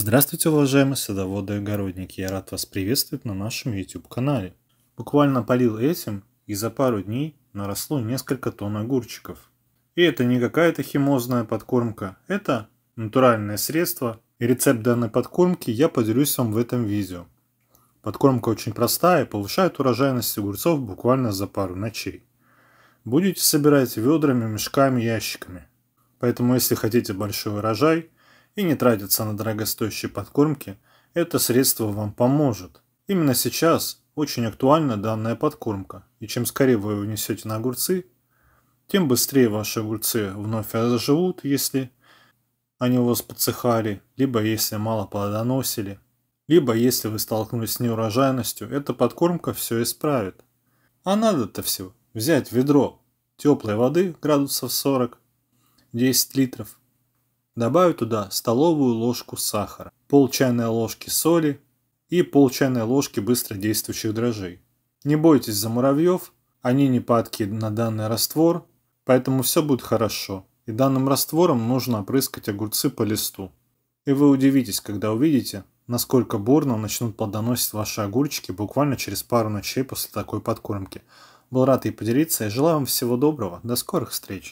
Здравствуйте, уважаемые садоводы и огородники! Я рад вас приветствовать на нашем YouTube-канале. Буквально полил этим, и за пару дней наросло несколько тонн огурчиков. И это не какая-то химозная подкормка, это натуральное средство, и рецепт данной подкормки я поделюсь вам в этом видео. Подкормка очень простая и повышает урожайность огурцов буквально за пару ночей. Будете собирать ведрами, мешками, ящиками. Поэтому, если хотите большой урожай и не тратиться на дорогостоящие подкормки, это средство вам поможет. Именно сейчас очень актуальна данная подкормка, и чем скорее вы ее внесете на огурцы, тем быстрее ваши огурцы вновь заживут, если они у вас подсыхали, либо если мало плодоносили, либо если вы столкнулись с неурожайностью, эта подкормка все исправит. А надо-то всего взять ведро теплой воды градусов 40, 10 литров, добавить туда столовую ложку сахара, пол чайной ложки соли и пол чайной ложки быстродействующих дрожжей. Не бойтесь за муравьев, они не падки на данный раствор, поэтому все будет хорошо. И данным раствором нужно опрыскать огурцы по листу. И вы удивитесь, когда увидите, насколько бурно начнут плодоносить ваши огурчики буквально через пару ночей после такой подкормки. Был рад ей поделиться и желаю вам всего доброго. До скорых встреч!